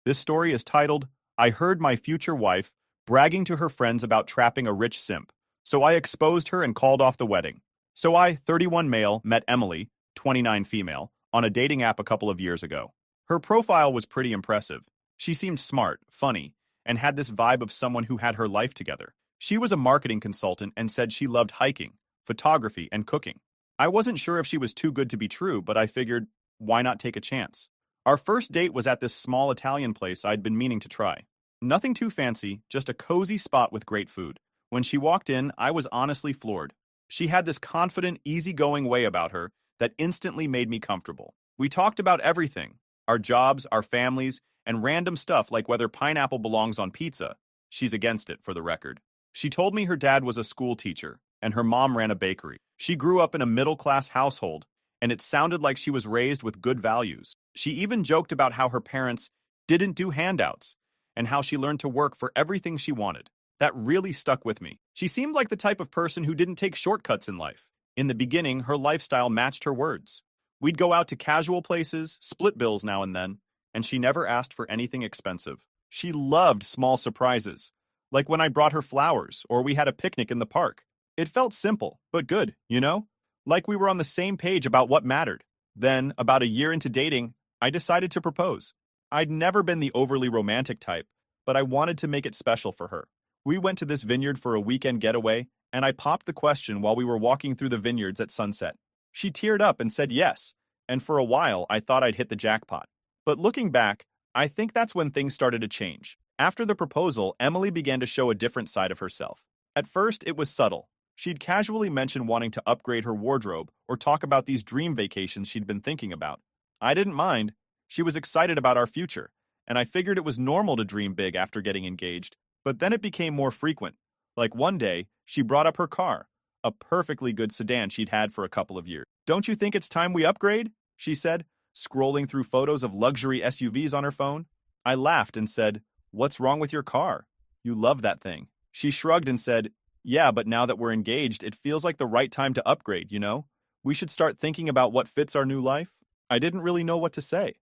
This story is titled, I Heard My Future Wife Bragging to Her Friends About Trapping a Rich Simp, so I exposed her and called off the wedding. So I, 31 male, met Emily, 29 female, on a dating app a couple of years ago. Her profile was pretty impressive. She seemed smart, funny, and had this vibe of someone who had her life together. She was a marketing consultant and said she loved hiking, photography, and cooking. I wasn't sure if she was too good to be true, but I figured, why not take a chance? Our first date was at this small Italian place I'd been meaning to try. Nothing too fancy, just a cozy spot with great food. When she walked in, I was honestly floored. She had this confident, easygoing way about her that instantly made me comfortable. We talked about everything, our jobs, our families, and random stuff like whether pineapple belongs on pizza. She's against it, for the record. She told me her dad was a school teacher, and her mom ran a bakery. She grew up in a middle-class household, and it sounded like she was raised with good values. She even joked about how her parents didn't do handouts, and how she learned to work for everything she wanted. That really stuck with me. She seemed like the type of person who didn't take shortcuts in life. In the beginning, her lifestyle matched her words. We'd go out to casual places, split bills now and then, and she never asked for anything expensive. She loved small surprises, like when I brought her flowers or we had a picnic in the park. It felt simple, but good, you know? Like we were on the same page about what mattered. Then, about a year into dating, I decided to propose. I'd never been the overly romantic type, but I wanted to make it special for her. We went to this vineyard for a weekend getaway, and I popped the question while we were walking through the vineyards at sunset. She teared up and said yes, and for a while I thought I'd hit the jackpot. But looking back, I think that's when things started to change. After the proposal, Emily began to show a different side of herself. At first, it was subtle. She'd casually mention wanting to upgrade her wardrobe or talk about these dream vacations she'd been thinking about. I didn't mind. She was excited about our future, and I figured it was normal to dream big after getting engaged. But then it became more frequent. Like one day, she brought up her car, a perfectly good sedan she'd had for a couple of years. Don't you think it's time we upgrade? She said, scrolling through photos of luxury SUVs on her phone. I laughed and said, what's wrong with your car? You love that thing. She shrugged and said, yeah, but now that we're engaged, it feels like the right time to upgrade, you know? We should start thinking about what fits our new life. I didn't really know what to say.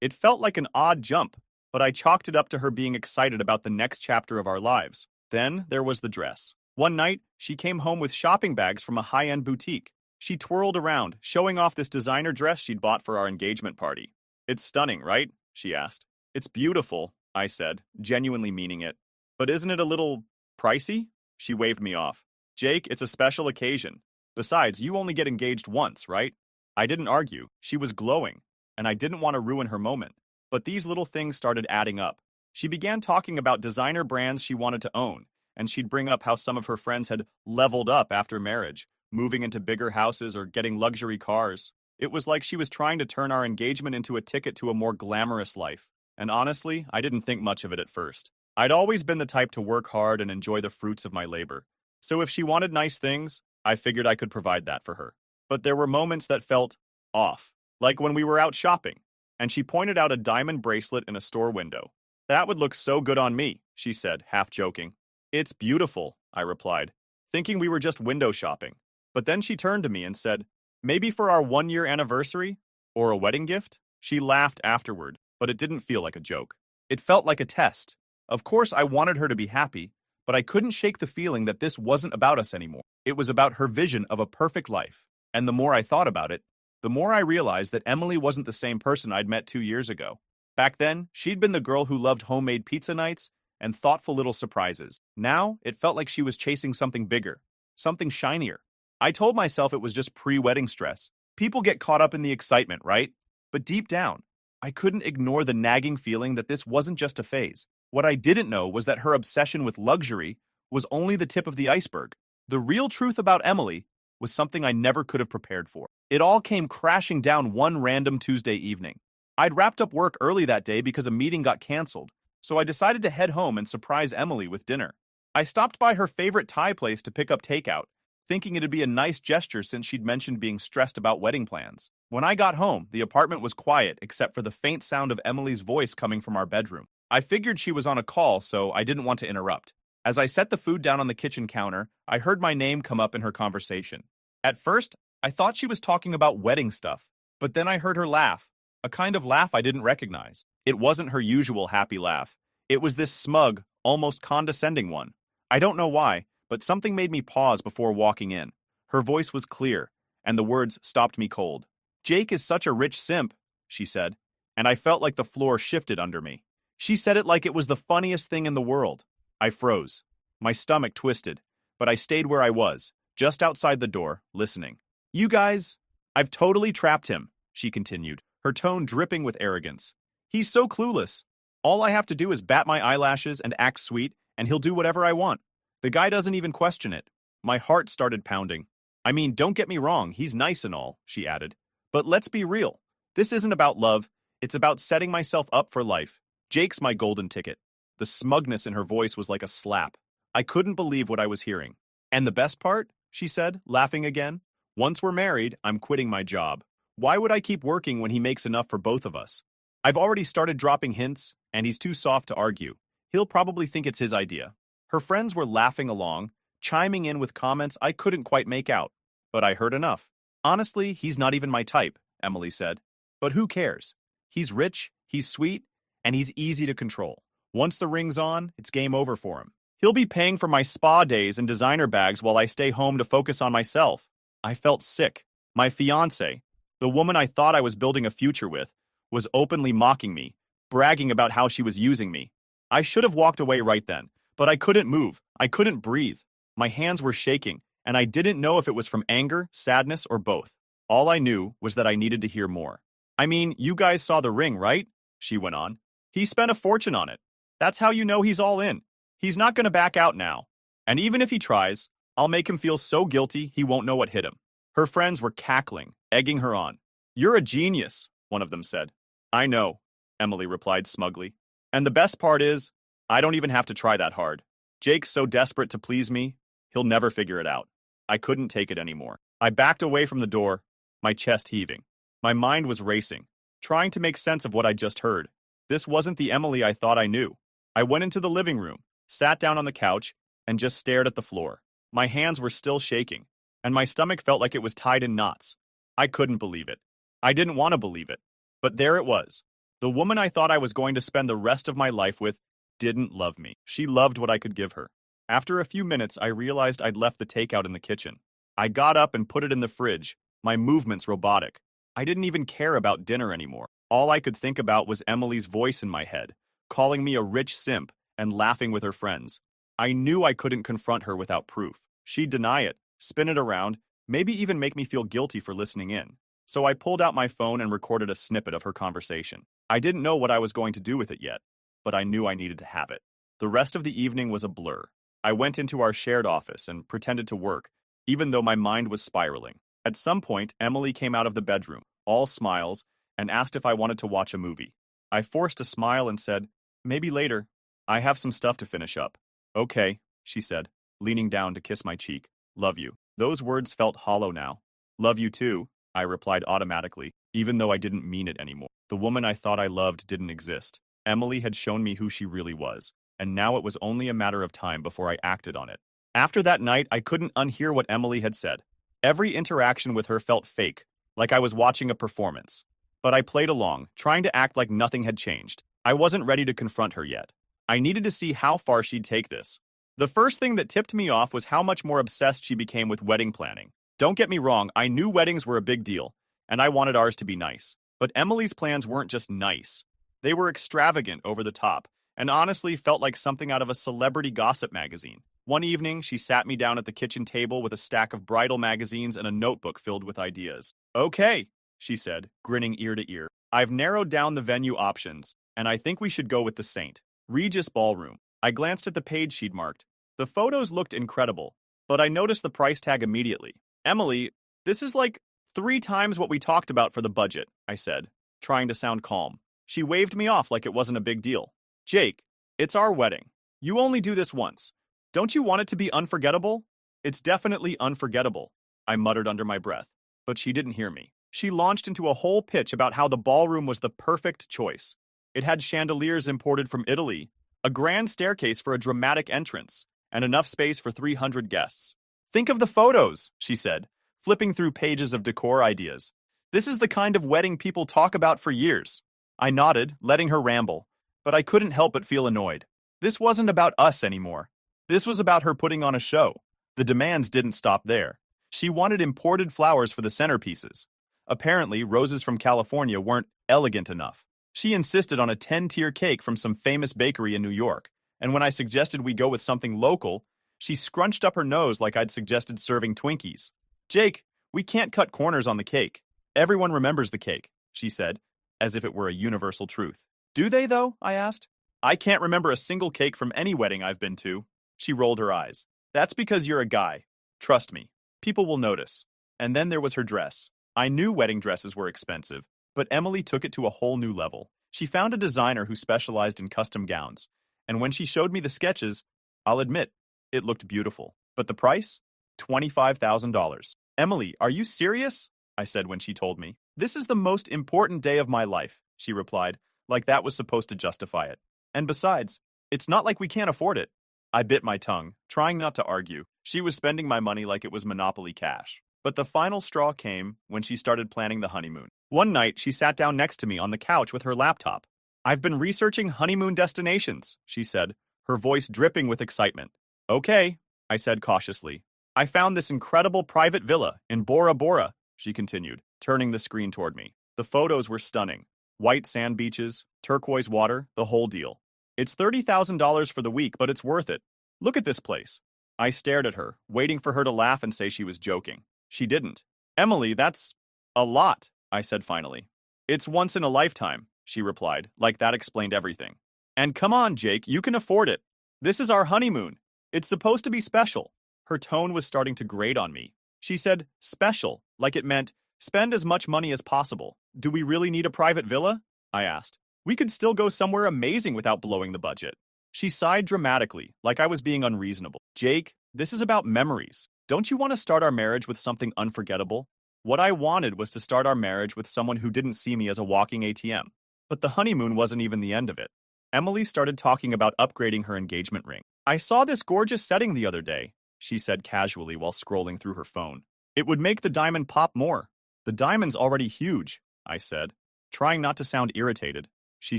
It felt like an odd jump, but I chalked it up to her being excited about the next chapter of our lives. Then there was the dress. One night, she came home with shopping bags from a high-end boutique. She twirled around, showing off this designer dress she'd bought for our engagement party. It's stunning, right? She asked. It's beautiful, I said, genuinely meaning it. But isn't it a little pricey? She waved me off. Jake, it's a special occasion. Besides, you only get engaged once, right? I didn't argue. She was glowing, and I didn't want to ruin her moment. But these little things started adding up. She began talking about designer brands she wanted to own, and she'd bring up how some of her friends had leveled up after marriage, moving into bigger houses or getting luxury cars. It was like she was trying to turn our engagement into a ticket to a more glamorous life. And honestly, I didn't think much of it at first. I'd always been the type to work hard and enjoy the fruits of my labor. So if she wanted nice things, I figured I could provide that for her. But there were moments that felt off, like when we were out shopping, and she pointed out a diamond bracelet in a store window. That would look so good on me, she said, half joking. It's beautiful, I replied, thinking we were just window shopping. But then she turned to me and said, maybe for our 1-year anniversary? Or a wedding gift? She laughed afterward, but it didn't feel like a joke. It felt like a test. Of course, I wanted her to be happy, but I couldn't shake the feeling that this wasn't about us anymore. It was about her vision of a perfect life. And the more I thought about it, the more I realized that Emily wasn't the same person I'd met 2 years ago. Back then, she'd been the girl who loved homemade pizza nights and thoughtful little surprises. Now, it felt like she was chasing something bigger, something shinier. I told myself it was just pre-wedding stress. People get caught up in the excitement, right? But deep down, I couldn't ignore the nagging feeling that this wasn't just a phase. What I didn't know was that her obsession with luxury was only the tip of the iceberg. The real truth about Emily was something I never could have prepared for. It all came crashing down one random Tuesday evening. I'd wrapped up work early that day because a meeting got canceled, so I decided to head home and surprise Emily with dinner. I stopped by her favorite Thai place to pick up takeout, thinking it'd be a nice gesture since she'd mentioned being stressed about wedding plans. When I got home, the apartment was quiet except for the faint sound of Emily's voice coming from our bedroom. I figured she was on a call, so I didn't want to interrupt. As I set the food down on the kitchen counter, I heard my name come up in her conversation. At first, I thought she was talking about wedding stuff, but then I heard her laugh, a kind of laugh I didn't recognize. It wasn't her usual happy laugh. It was this smug, almost condescending one. I don't know why, but something made me pause before walking in. Her voice was clear, and the words stopped me cold. "Jake is such a rich simp," she said, and I felt like the floor shifted under me. She said it like it was the funniest thing in the world. I froze. My stomach twisted, but I stayed where I was, just outside the door, listening. "You guys, I've totally trapped him," she continued, her tone dripping with arrogance. "He's so clueless. All I have to do is bat my eyelashes and act sweet, and he'll do whatever I want. The guy doesn't even question it." My heart started pounding. "I mean, don't get me wrong, he's nice and all," she added. "But let's be real. This isn't about love. It's about setting myself up for life. Jake's my golden ticket." The smugness in her voice was like a slap. I couldn't believe what I was hearing. "And the best part?" she said, laughing again. "Once we're married, I'm quitting my job. Why would I keep working when he makes enough for both of us? I've already started dropping hints, and he's too soft to argue. He'll probably think it's his idea." Her friends were laughing along, chiming in with comments I couldn't quite make out. But I heard enough. "Honestly, he's not even my type," Emily said. "But who cares? He's rich, he's sweet, and he's easy to control. Once the ring's on, it's game over for him. He'll be paying for my spa days and designer bags while I stay home to focus on myself." I felt sick. My fiancée, the woman I thought I was building a future with, was openly mocking me, bragging about how she was using me. I should have walked away right then, but I couldn't move. I couldn't breathe. My hands were shaking, and I didn't know if it was from anger, sadness, or both. All I knew was that I needed to hear more. "I mean, you guys saw the ring, right?" she went on. "He spent a fortune on it. That's how you know he's all in. He's not going to back out now. And even if he tries, I'll make him feel so guilty he won't know what hit him." Her friends were cackling, egging her on. "You're a genius," one of them said. "I know," Emily replied smugly. "And the best part is, I don't even have to try that hard. Jake's so desperate to please me, he'll never figure it out." I couldn't take it anymore. I backed away from the door, my chest heaving. My mind was racing, trying to make sense of what I just heard. This wasn't the Emily I thought I knew. I went into the living room, sat down on the couch, and just stared at the floor. My hands were still shaking, and my stomach felt like it was tied in knots. I couldn't believe it. I didn't want to believe it. But there it was. The woman I thought I was going to spend the rest of my life with didn't love me. She loved what I could give her. After a few minutes, I realized I'd left the takeout in the kitchen. I got up and put it in the fridge, my movements robotic. I didn't even care about dinner anymore. All I could think about was Emily's voice in my head, calling me a rich simp and laughing with her friends. I knew I couldn't confront her without proof. She'd deny it, spin it around, maybe even make me feel guilty for listening in. So I pulled out my phone and recorded a snippet of her conversation. I didn't know what I was going to do with it yet, but I knew I needed to have it. The rest of the evening was a blur. I went into our shared office and pretended to work, even though my mind was spiraling. At some point, Emily came out of the bedroom, all smiles, and asked if I wanted to watch a movie. I forced a smile and said, "Maybe later. I have some stuff to finish up." "Okay," she said, leaning down to kiss my cheek. "Love you." Those words felt hollow now. "Love you too," I replied automatically, even though I didn't mean it anymore. The woman I thought I loved didn't exist. Emily had shown me who she really was, and now it was only a matter of time before I acted on it. After that night, I couldn't unhear what Emily had said. Every interaction with her felt fake, like I was watching a performance. But I played along, trying to act like nothing had changed. I wasn't ready to confront her yet. I needed to see how far she'd take this. The first thing that tipped me off was how much more obsessed she became with wedding planning. Don't get me wrong, I knew weddings were a big deal, and I wanted ours to be nice. But Emily's plans weren't just nice. They were extravagant, over the top, and honestly felt like something out of a celebrity gossip magazine. One evening, she sat me down at the kitchen table with a stack of bridal magazines and a notebook filled with ideas. "Okay," she said, grinning ear to ear. "I've narrowed down the venue options, and I think we should go with the St. Regis Ballroom." I glanced at the page she'd marked. The photos looked incredible, but I noticed the price tag immediately. "Emily, this is like 3 times what we talked about for the budget," I said, trying to sound calm. She waved me off like it wasn't a big deal. "Jake, it's our wedding. You only do this once. Don't you want it to be unforgettable?" "It's definitely unforgettable," I muttered under my breath, but she didn't hear me. She launched into a whole pitch about how the ballroom was the perfect choice. It had chandeliers imported from Italy, a grand staircase for a dramatic entrance, and enough space for 300 guests. "Think of the photos," she said, flipping through pages of decor ideas. "This is the kind of wedding people talk about for years." I nodded, letting her ramble, but I couldn't help but feel annoyed. This wasn't about us anymore. This was about her putting on a show. The demands didn't stop there. She wanted imported flowers for the centerpieces. Apparently, roses from California weren't elegant enough. She insisted on a 10-tier cake from some famous bakery in New York, and when I suggested we go with something local, she scrunched up her nose like I'd suggested serving Twinkies. Jake, we can't cut corners on the cake. Everyone remembers the cake, she said, as if it were a universal truth. Do they, though? I asked. I can't remember a single cake from any wedding I've been to. She rolled her eyes. That's because you're a guy. Trust me. People will notice. And then there was her dress. I knew wedding dresses were expensive, but Emily took it to a whole new level. She found a designer who specialized in custom gowns, and when she showed me the sketches, I'll admit, it looked beautiful. But the price? $25,000. Emily, are you serious? I said when she told me. This is the most important day of my life, she replied, like that was supposed to justify it. And besides, it's not like we can't afford it. I bit my tongue, trying not to argue. She was spending my money like it was Monopoly cash. But the final straw came when she started planning the honeymoon. One night, she sat down next to me on the couch with her laptop. I've been researching honeymoon destinations, she said, her voice dripping with excitement. Okay, I said cautiously. I found this incredible private villa in Bora Bora, she continued, turning the screen toward me. The photos were stunning. White sand beaches, turquoise water, the whole deal. It's $30,000 for the week, but it's worth it. Look at this place. I stared at her, waiting for her to laugh and say she was joking. She didn't. Emily, that's a lot, I said finally. It's once in a lifetime, she replied, like that explained everything. And come on, Jake, you can afford it. This is our honeymoon. It's supposed to be special. Her tone was starting to grate on me. She said, special, like it meant, spend as much money as possible. Do we really need a private villa? I asked. We could still go somewhere amazing without blowing the budget. She sighed dramatically, like I was being unreasonable. Jake, this is about memories. Don't you want to start our marriage with something unforgettable? What I wanted was to start our marriage with someone who didn't see me as a walking ATM. But the honeymoon wasn't even the end of it. Emily started talking about upgrading her engagement ring. I saw this gorgeous setting the other day, she said casually while scrolling through her phone. It would make the diamond pop more. The diamond's already huge, I said, trying not to sound irritated. She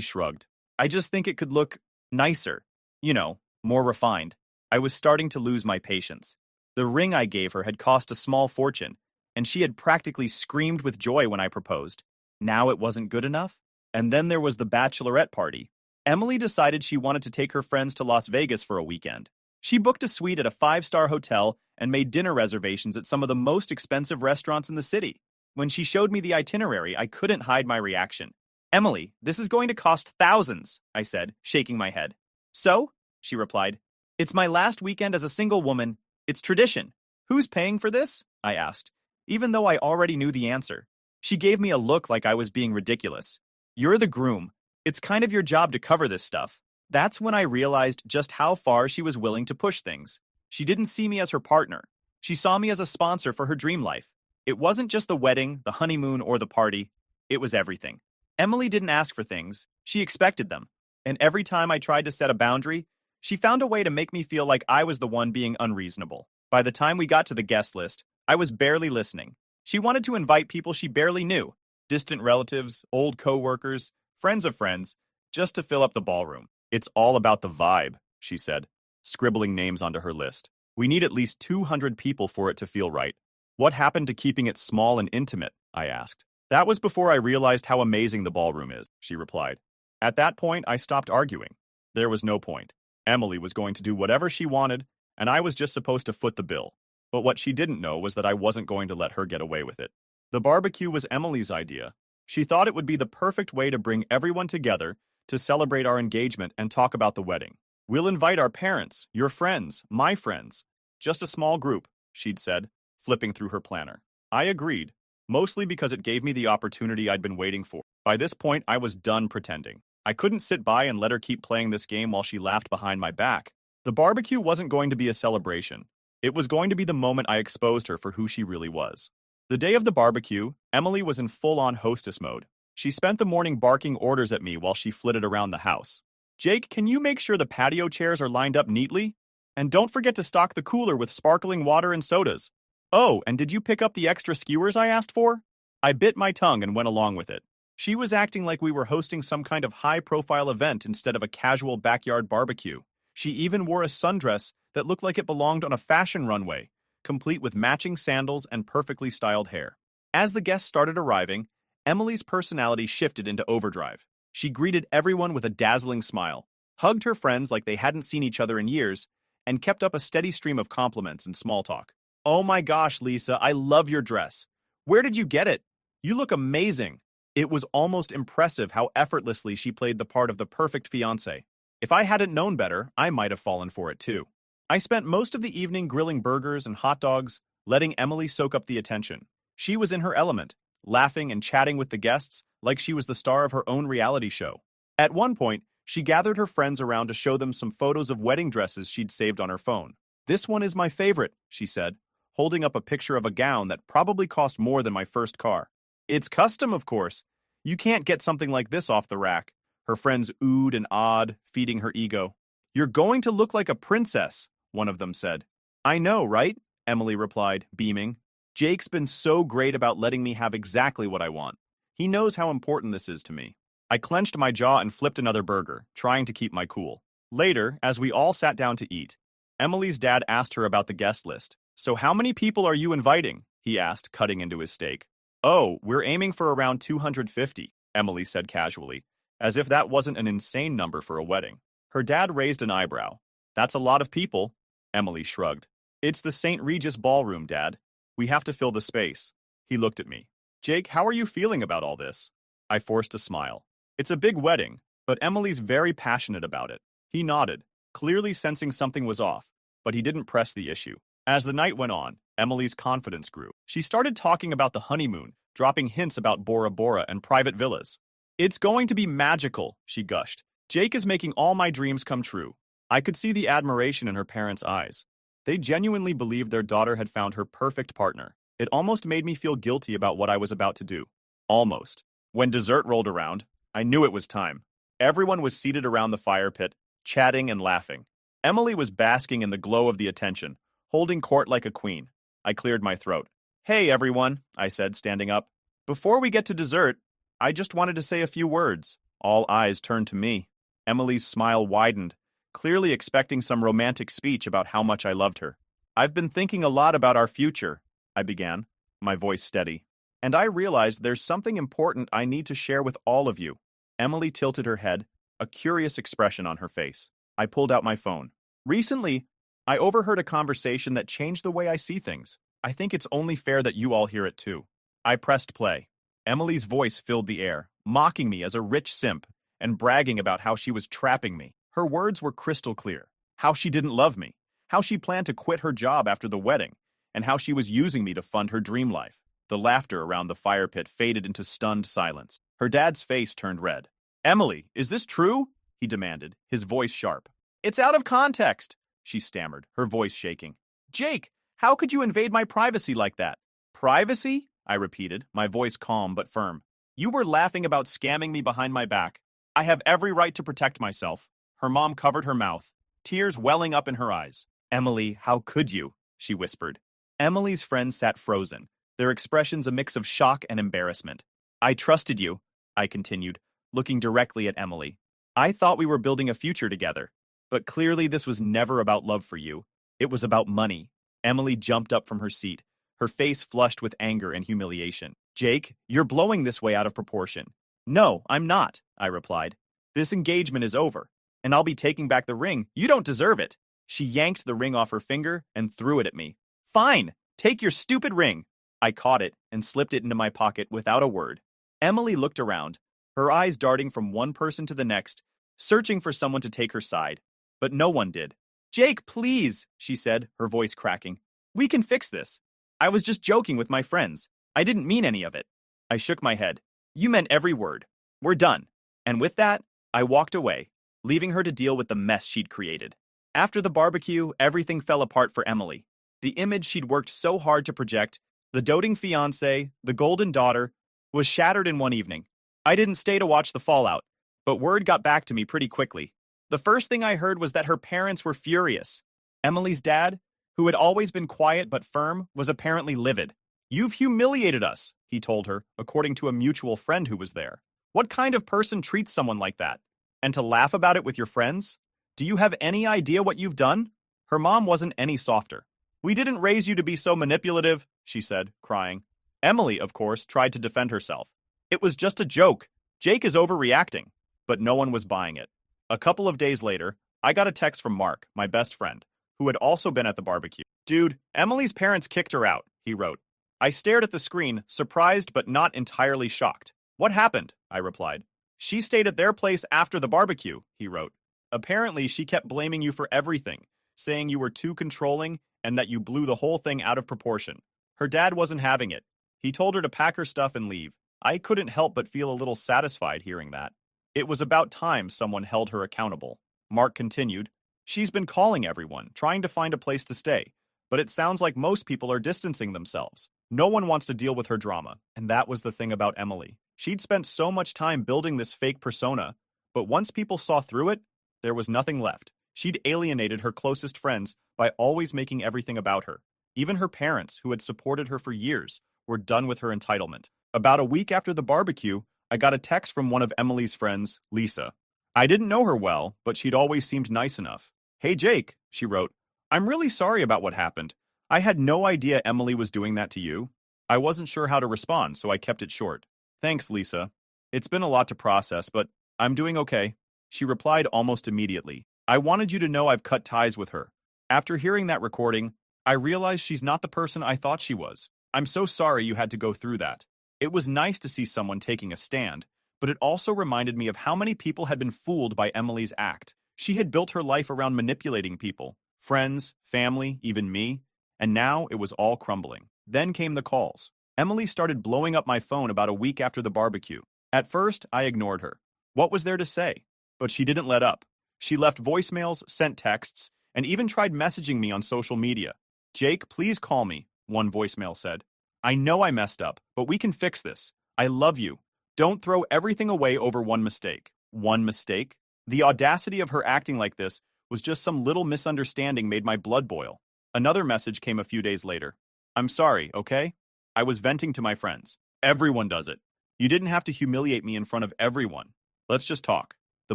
shrugged. I just think it could look nicer. You know, more refined. I was starting to lose my patience. The ring I gave her had cost a small fortune, and she had practically screamed with joy when I proposed. Now it wasn't good enough? And then there was the bachelorette party. Emily decided she wanted to take her friends to Las Vegas for a weekend. She booked a suite at a 5-star hotel and made dinner reservations at some of the most expensive restaurants in the city. When she showed me the itinerary, I couldn't hide my reaction. Emily, this is going to cost thousands, I said, shaking my head. So? She replied. It's my last weekend as a single woman. It's tradition. Who's paying for this? I asked, even though I already knew the answer. She gave me a look like I was being ridiculous. You're the groom. It's kind of your job to cover this stuff. That's when I realized just how far she was willing to push things. She didn't see me as her partner. She saw me as a sponsor for her dream life. It wasn't just the wedding, the honeymoon, or the party. It was everything. Emily didn't ask for things. She expected them. And every time I tried to set a boundary, she found a way to make me feel like I was the one being unreasonable. By the time we got to the guest list, I was barely listening. She wanted to invite people she barely knew. Distant relatives, old co-workers, friends of friends, just to fill up the ballroom. It's all about the vibe, she said, scribbling names onto her list. We need at least 200 people for it to feel right. What happened to keeping it small and intimate? I asked. That was before I realized how amazing the ballroom is, she replied. At that point, I stopped arguing. There was no point. Emily was going to do whatever she wanted, and I was just supposed to foot the bill. But what she didn't know was that I wasn't going to let her get away with it. The barbecue was Emily's idea. She thought it would be the perfect way to bring everyone together to celebrate our engagement and talk about the wedding. We'll invite our parents, your friends, my friends. Just a small group, she'd said, flipping through her planner. I agreed, mostly because it gave me the opportunity I'd been waiting for. By this point, I was done pretending. I couldn't sit by and let her keep playing this game while she laughed behind my back. The barbecue wasn't going to be a celebration. It was going to be the moment I exposed her for who she really was. The day of the barbecue, Emily was in full-on hostess mode. She spent the morning barking orders at me while she flitted around the house. Jake, can you make sure the patio chairs are lined up neatly? And don't forget to stock the cooler with sparkling water and sodas. Oh, and did you pick up the extra skewers I asked for? I bit my tongue and went along with it. She was acting like we were hosting some kind of high-profile event instead of a casual backyard barbecue. She even wore a sundress that looked like it belonged on a fashion runway, complete with matching sandals and perfectly styled hair. As the guests started arriving, Emily's personality shifted into overdrive. She greeted everyone with a dazzling smile, hugged her friends like they hadn't seen each other in years, and kept up a steady stream of compliments and small talk. "Oh my gosh, Lisa, I love your dress. Where did you get it? You look amazing." It was almost impressive how effortlessly she played the part of the perfect fiancé. If I hadn't known better, I might have fallen for it too. I spent most of the evening grilling burgers and hot dogs, letting Emily soak up the attention. She was in her element, laughing and chatting with the guests like she was the star of her own reality show. At one point, she gathered her friends around to show them some photos of wedding dresses she'd saved on her phone. "This one is my favorite," she said, holding up a picture of a gown that probably cost more than my first car. "It's custom, of course. You can't get something like this off the rack." Her friends oohed and awed, feeding her ego. "You're going to look like a princess," one of them said. "I know, right?" Emily replied, beaming. "Jake's been so great about letting me have exactly what I want. He knows how important this is to me." I clenched my jaw and flipped another burger, trying to keep my cool. Later, as we all sat down to eat, Emily's dad asked her about the guest list. "So how many people are you inviting?" he asked, cutting into his steak. "Oh, we're aiming for around 250, Emily said casually, as if that wasn't an insane number for a wedding. Her dad raised an eyebrow. "That's a lot of people," Emily shrugged. "It's the St. Regis Ballroom, Dad. We have to fill the space." He looked at me. "Jake, how are you feeling about all this?" I forced a smile. "It's a big wedding, but Emily's very passionate about it." He nodded, clearly sensing something was off, but he didn't press the issue. As the night went on, Emily's confidence grew. She started talking about the honeymoon, dropping hints about Bora Bora and private villas. "It's going to be magical," she gushed. "Jake is making all my dreams come true." I could see the admiration in her parents' eyes. They genuinely believed their daughter had found her perfect partner. It almost made me feel guilty about what I was about to do. Almost. When dessert rolled around, I knew it was time. Everyone was seated around the fire pit, chatting and laughing. Emily was basking in the glow of the attention, holding court like a queen. I cleared my throat. "Hey, everyone," I said, standing up. "Before we get to dessert, I just wanted to say a few words." All eyes turned to me. Emily's smile widened, clearly expecting some romantic speech about how much I loved her. "I've been thinking a lot about our future," I began, my voice steady. "And I realized there's something important I need to share with all of you." Emily tilted her head, a curious expression on her face. I pulled out my phone. "Recently, I overheard a conversation that changed the way I see things. I think it's only fair that you all hear it too." I pressed play. Emily's voice filled the air, mocking me as a rich simp and bragging about how she was trapping me. Her words were crystal clear. How she didn't love me, how she planned to quit her job after the wedding, and how she was using me to fund her dream life. The laughter around the fire pit faded into stunned silence. Her dad's face turned red. "Emily, is this true?" he demanded, his voice sharp. "It's out of context," she stammered, her voice shaking. "Jake, how could you invade my privacy like that?" "Privacy?" I repeated, my voice calm but firm. "You were laughing about scamming me behind my back. I have every right to protect myself." Her mom covered her mouth, tears welling up in her eyes. "Emily, how could you?" she whispered. Emily's friends sat frozen, their expressions a mix of shock and embarrassment. "I trusted you," I continued, looking directly at Emily. "I thought we were building a future together. But clearly this was never about love for you. It was about money." Emily jumped up from her seat, her face flushed with anger and humiliation. "Jake, you're blowing this way out of proportion." "No, I'm not," I replied. "This engagement is over, and I'll be taking back the ring. You don't deserve it." She yanked the ring off her finger and threw it at me. "Fine, take your stupid ring." I caught it and slipped it into my pocket without a word. Emily looked around, her eyes darting from one person to the next, searching for someone to take her side. But no one did. "Jake, please," she said, her voice cracking. "We can fix this. I was just joking with my friends. I didn't mean any of it." I shook my head. "You meant every word. We're done." And with that, I walked away, leaving her to deal with the mess she'd created. After the barbecue, everything fell apart for Emily. The image she'd worked so hard to project, the doting fiancé, the golden daughter, was shattered in one evening. I didn't stay to watch the fallout, but word got back to me pretty quickly. The first thing I heard was that her parents were furious. Emily's dad, who had always been quiet but firm, was apparently livid. You've humiliated us, he told her, according to a mutual friend who was there. What kind of person treats someone like that? And to laugh about it with your friends? Do you have any idea what you've done? Her mom wasn't any softer. We didn't raise you to be so manipulative, she said, crying. Emily, of course, tried to defend herself. It was just a joke. Jake is overreacting. But no one was buying it. A couple of days later, I got a text from Mark, my best friend, who had also been at the barbecue. Dude, Emily's parents kicked her out, he wrote. I stared at the screen, surprised but not entirely shocked. What happened? I replied. She stayed at their place after the barbecue, he wrote. Apparently, she kept blaming you for everything, saying you were too controlling and that you blew the whole thing out of proportion. Her dad wasn't having it. He told her to pack her stuff and leave. I couldn't help but feel a little satisfied hearing that. It was about time someone held her accountable. Mark continued. She's been calling everyone, trying to find a place to stay. But it sounds like most people are distancing themselves. No one wants to deal with her drama, and that was the thing about Emily. She'd spent so much time building this fake persona, but once people saw through it, there was nothing left. She'd alienated her closest friends by always making everything about her. Even her parents, who had supported her for years, were done with her entitlement. About a week after the barbecue, I got a text from one of Emily's friends, Lisa. I didn't know her well, but she'd always seemed nice enough. Hey Jake, she wrote, I'm really sorry about what happened. I had no idea Emily was doing that to you. I wasn't sure how to respond, so I kept it short. Thanks, Lisa. It's been a lot to process, but I'm doing okay. She replied almost immediately. I wanted you to know I've cut ties with her. After hearing that recording, I realized she's not the person I thought she was. I'm so sorry you had to go through that. It was nice to see someone taking a stand, but it also reminded me of how many people had been fooled by Emily's act. She had built her life around manipulating people, friends, family, even me, and now it was all crumbling. Then came the calls. Emily started blowing up my phone about a week after the barbecue. At first, I ignored her. What was there to say? But she didn't let up. She left voicemails, sent texts, and even tried messaging me on social media. Jake, please call me, one voicemail said. I know I messed up, but we can fix this. I love you. Don't throw everything away over one mistake. One mistake? The audacity of her acting like this was just some little misunderstanding made my blood boil. Another message came a few days later. I'm sorry, okay? I was venting to my friends. Everyone does it. You didn't have to humiliate me in front of everyone. Let's just talk. The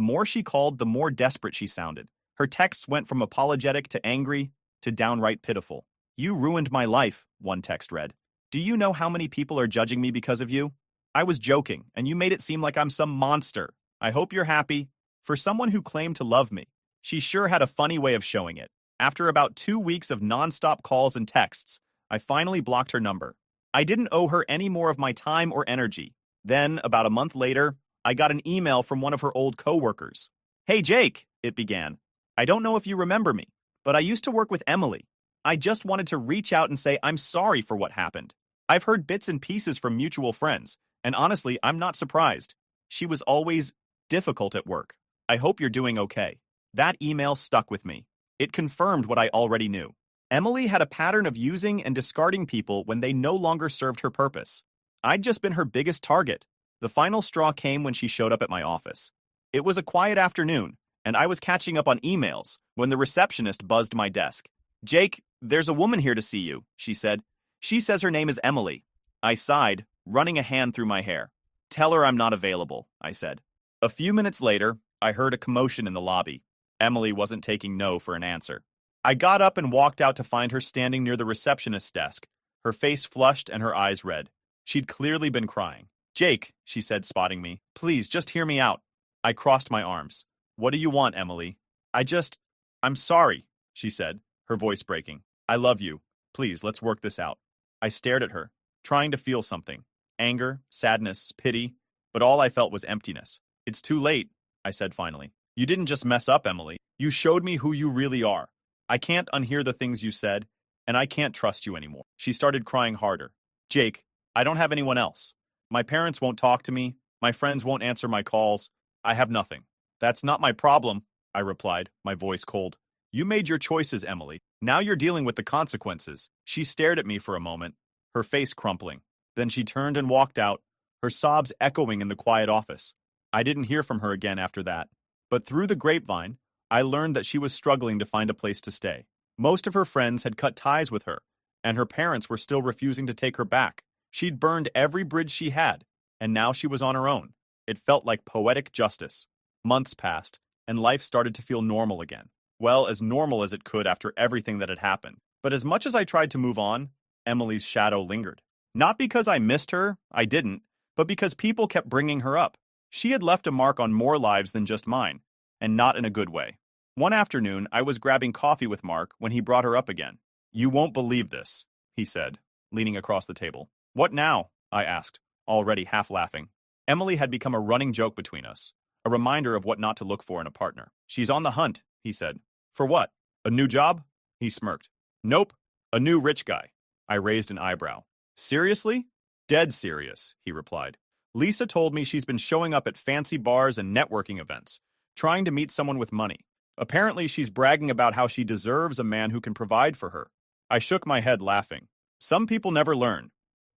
more she called, the more desperate she sounded. Her texts went from apologetic to angry to downright pitiful. You ruined my life, one text read. Do you know how many people are judging me because of you? I was joking, and you made it seem like I'm some monster. I hope you're happy. For someone who claimed to love me, she sure had a funny way of showing it. After about 2 weeks of nonstop calls and texts, I finally blocked her number. I didn't owe her any more of my time or energy. Then, about a month later, I got an email from one of her old coworkers. Hey Jake, it began. I don't know if you remember me, but I used to work with Emily. I just wanted to reach out and say I'm sorry for what happened. I've heard bits and pieces from mutual friends, and honestly, I'm not surprised. She was always difficult at work. I hope you're doing okay. That email stuck with me. It confirmed what I already knew. Emily had a pattern of using and discarding people when they no longer served her purpose. I'd just been her biggest target. The final straw came when she showed up at my office. It was a quiet afternoon, and I was catching up on emails when the receptionist buzzed my desk. Jake, there's a woman here to see you, she said. She says her name is Emily. I sighed, running a hand through my hair. Tell her I'm not available, I said. A few minutes later, I heard a commotion in the lobby. Emily wasn't taking no for an answer. I got up and walked out to find her standing near the receptionist's desk, her face flushed and her eyes red. She'd clearly been crying. Jake, she said, spotting me, please just hear me out. I crossed my arms. What do you want, Emily? I'm sorry, she said, her voice breaking. I love you. Please, let's work this out. I stared at her, trying to feel something. Anger, sadness, pity, but all I felt was emptiness. It's too late, I said finally. You didn't just mess up, Emily. You showed me who you really are. I can't unhear the things you said, and I can't trust you anymore. She started crying harder. Jake, I don't have anyone else. My parents won't talk to me. My friends won't answer my calls. I have nothing. That's not my problem, I replied, my voice cold. You made your choices, Emily. Now you're dealing with the consequences. She stared at me for a moment, her face crumpling. Then she turned and walked out, her sobs echoing in the quiet office. I didn't hear from her again after that. But through the grapevine, I learned that she was struggling to find a place to stay. Most of her friends had cut ties with her, and her parents were still refusing to take her back. She'd burned every bridge she had, and now she was on her own. It felt like poetic justice. Months passed, and life started to feel normal again. Well, as normal as it could after everything that had happened. But as much as I tried to move on, Emily's shadow lingered. Not because I missed her, I didn't, but because people kept bringing her up. She had left a mark on more lives than just mine, and not in a good way. One afternoon, I was grabbing coffee with Mark when he brought her up again. "You won't believe this," he said, leaning across the table. "What now?" I asked, already half laughing. Emily had become a running joke between us, a reminder of what not to look for in a partner. "She's on the hunt," he said. "For what? A new job?" He smirked. "Nope, a new rich guy." I raised an eyebrow. "Seriously?" "Dead serious," he replied. "Lisa told me she's been showing up at fancy bars and networking events, trying to meet someone with money. Apparently, she's bragging about how she deserves a man who can provide for her." I shook my head, laughing. "Some people never learn."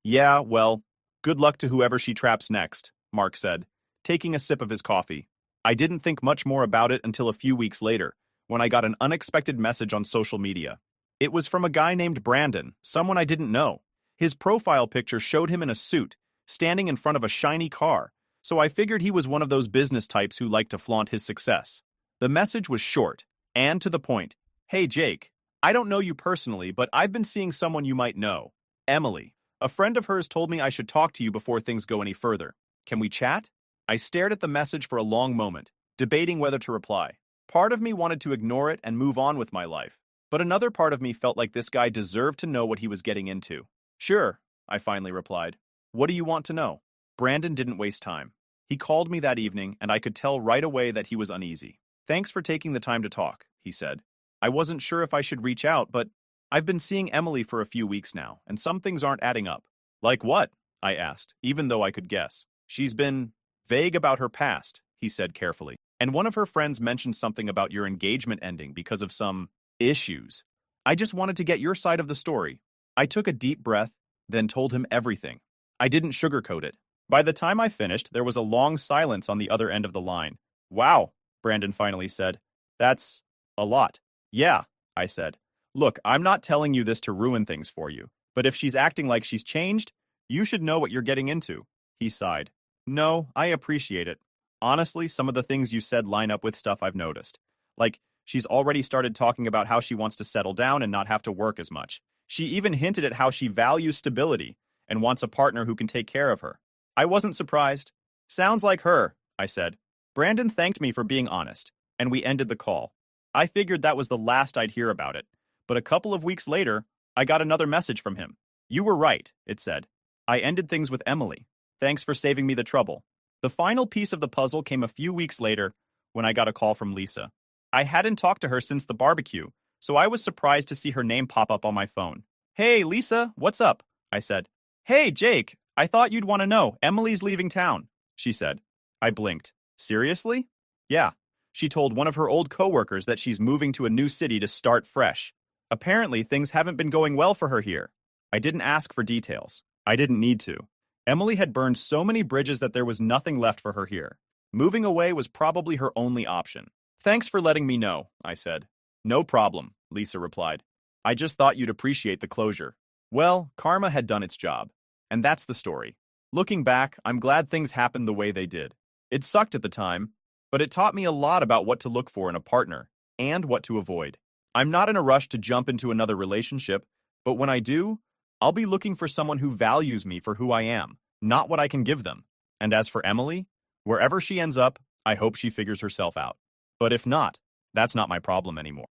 "Yeah, well, good luck to whoever she traps next," Mark said, taking a sip of his coffee. I didn't think much more about it until a few weeks later, when I got an unexpected message on social media. It was from a guy named Brandon, someone I didn't know. His profile picture showed him in a suit, standing in front of a shiny car, so I figured he was one of those business types who like to flaunt his success. The message was short and to the point. "Hey Jake, I don't know you personally, but I've been seeing someone you might know. Emily. A friend of hers told me I should talk to you before things go any further. Can we chat?" I stared at the message for a long moment, debating whether to reply. Part of me wanted to ignore it and move on with my life, but another part of me felt like this guy deserved to know what he was getting into. "Sure," I finally replied. "What do you want to know?" Brandon didn't waste time. He called me that evening, and I could tell right away that he was uneasy. "Thanks for taking the time to talk," he said. "I wasn't sure if I should reach out, but I've been seeing Emily for a few weeks now, and some things aren't adding up." "Like what?" I asked, even though I could guess. "She's been vague about her past," he said carefully. "And one of her friends mentioned something about your engagement ending because of some issues. I just wanted to get your side of the story." I took a deep breath, then told him everything. I didn't sugarcoat it. By the time I finished, there was a long silence on the other end of the line. "Wow," Brandon finally said. "That's a lot." "Yeah," I said. "Look, I'm not telling you this to ruin things for you, but if she's acting like she's changed, you should know what you're getting into." He sighed. "No, I appreciate it. Honestly, some of the things you said line up with stuff I've noticed. Like, she's already started talking about how she wants to settle down and not have to work as much. She even hinted at how she values stability and wants a partner who can take care of her." I wasn't surprised. "Sounds like her," I said. Brandon thanked me for being honest, and we ended the call. I figured that was the last I'd hear about it, but a couple of weeks later, I got another message from him. "You were right," it said. "I ended things with Emily. Thanks for saving me the trouble." The final piece of the puzzle came a few weeks later when I got a call from Lisa. I hadn't talked to her since the barbecue, so I was surprised to see her name pop up on my phone. "Hey, Lisa, what's up?" I said. "Hey, Jake, I thought you'd want to know. Emily's leaving town," she said. I blinked. "Seriously?" "Yeah. She told one of her old coworkers that she's moving to a new city to start fresh. Apparently, things haven't been going well for her here." I didn't ask for details. I didn't need to. Emily had burned so many bridges that there was nothing left for her here. Moving away was probably her only option. "Thanks for letting me know," I said. "No problem," Lisa replied. "I just thought you'd appreciate the closure." Well, karma had done its job. And that's the story. Looking back, I'm glad things happened the way they did. It sucked at the time, but it taught me a lot about what to look for in a partner and what to avoid. I'm not in a rush to jump into another relationship, but when I do, I'll be looking for someone who values me for who I am, not what I can give them. And as for Emily, wherever she ends up, I hope she figures herself out. But if not, that's not my problem anymore.